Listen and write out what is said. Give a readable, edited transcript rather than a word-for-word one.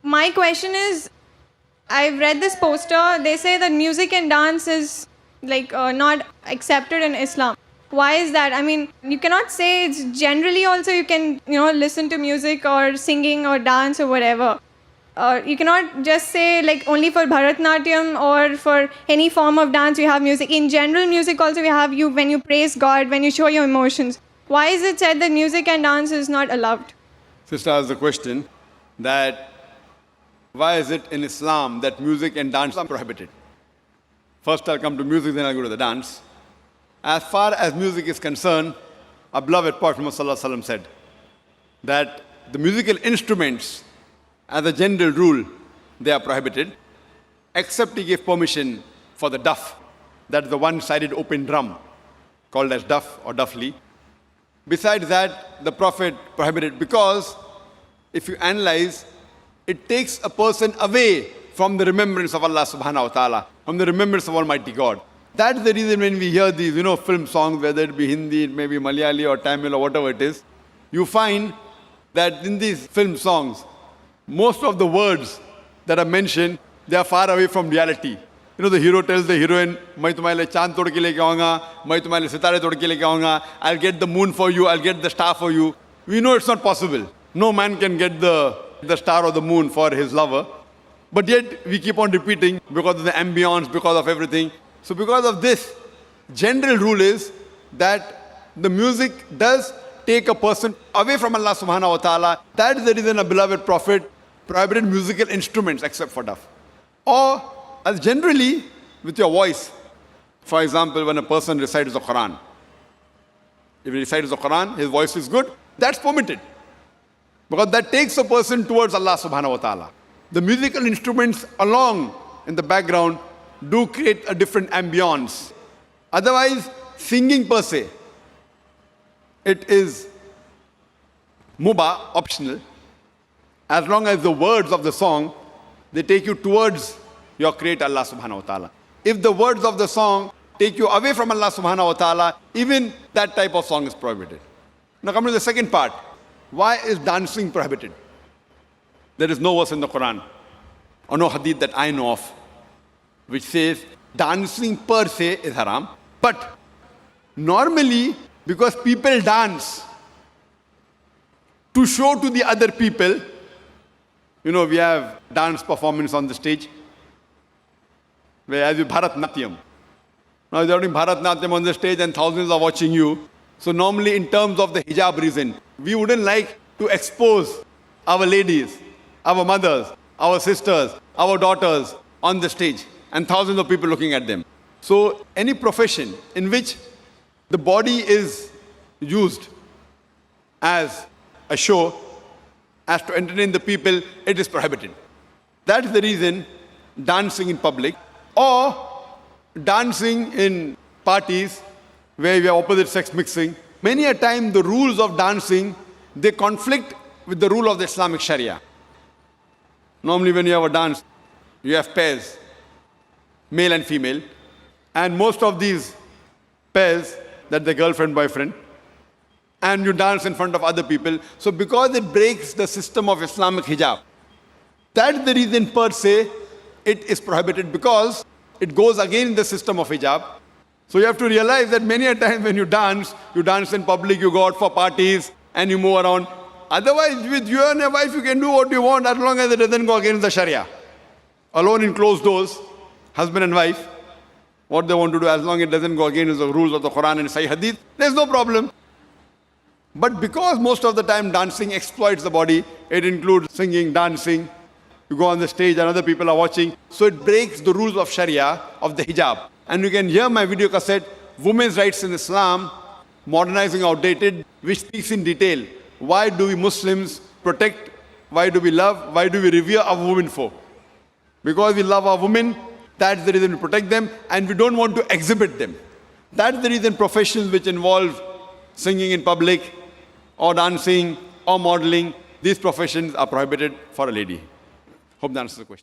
My question is, I've read this poster. They say that music and dance is like not accepted in Islam. Why is that? I mean, you cannot say it's generally also you can, listen to music or singing or dance or whatever. You cannot just say like only for Bharatnatyam or for any form of dance you have music. In general music also we have you when you praise God, when you show your emotions. Why is it said that music and dance is not allowed? Sister asked the question that why is it in Islam that music and dance are prohibited? First I'll come to music, then I'll go to the dance. As far as music is concerned, our beloved Prophet Muhammad said that the musical instruments, as a general rule, they are prohibited, except he gave permission for the duff, that is the one-sided open drum, called as duff or duffli. Besides that, the Prophet prohibited because if you analyze, it takes a person away from the remembrance of Allah subhanahu wa ta'ala, from the remembrance of Almighty God. That's the reason when we hear these, film songs, whether it be Hindi, it may be Malayali or Tamil or whatever it is, you find that in these film songs, most of the words that are mentioned, they are far away from reality. The hero tells the heroine, "Main tumhare liye chand tod ke leke aaunga, main tumhare liye sitare tod ke leke aaunga, I'll get the moon for you, I'll get the star for you." We know it's not possible. No man can get the star or the moon for his lover. But yet, we keep on repeating because of the ambience, because of everything. So because of this, general rule is that the music does take a person away from Allah subhanahu wa ta'ala. That is the reason a beloved Prophet prohibited musical instruments except for duff. Or, as generally, with your voice. For example, when a person recites the Quran. If he recites the Quran, his voice is good, that's permitted. Because that takes a person towards Allah subhanahu wa ta'ala. The musical instruments along in the background do create a different ambience. Otherwise, singing per se, it is mubah, optional, as long as the words of the song, they take you towards your Creator Allah subhanahu wa ta'ala. If the words of the song take you away from Allah subhanahu wa ta'ala, even that type of song is prohibited. Now come to the second part. Why is dancing prohibited? There is no verse in the Quran or no hadith that I know of which says dancing per se is haram. But normally, because people dance to show to the other people, we have dance performance on the stage, where as you Bharatnatyam. Now you're doing Bharatnatyam on the stage and thousands are watching you. So normally in terms of the hijab reason, we wouldn't like to expose our ladies, our mothers, our sisters, our daughters on the stage and thousands of people looking at them. So any profession in which the body is used as a show, as to entertain the people, it is prohibited. That is the reason dancing in public or dancing in parties where we have opposite sex mixing. Many a time the rules of dancing, they conflict with the rule of the Islamic Sharia. Normally when you have a dance, you have pairs, male and female, and most of these pairs, that the girlfriend, boyfriend, and you dance in front of other people. So because it breaks the system of Islamic hijab, that's the reason per se it is prohibited, because it goes against the system of hijab. So you have to realize that many a time when you dance in public, you go out for parties and you move around. Otherwise, with you and your wife, you can do what you want as long as it doesn't go against the Sharia. Alone in closed doors, husband and wife, what they want to do, as long as it doesn't go against the rules of the Quran and Sahih Hadith, there's no problem. But because most of the time dancing exploits the body, it includes singing, dancing, you go on the stage and other people are watching, so it breaks the rules of Sharia, of the hijab. And you can hear my video cassette, Women's Rights in Islam, Modernizing Outdated, which speaks in detail. Why do we Muslims protect, why do we love, why do we revere our women for? Because we love our women, that's the reason we protect them, and we don't want to exhibit them. That's the reason professions which involve singing in public, or dancing, or modeling, these professions are prohibited for a lady. Hope that answers the question.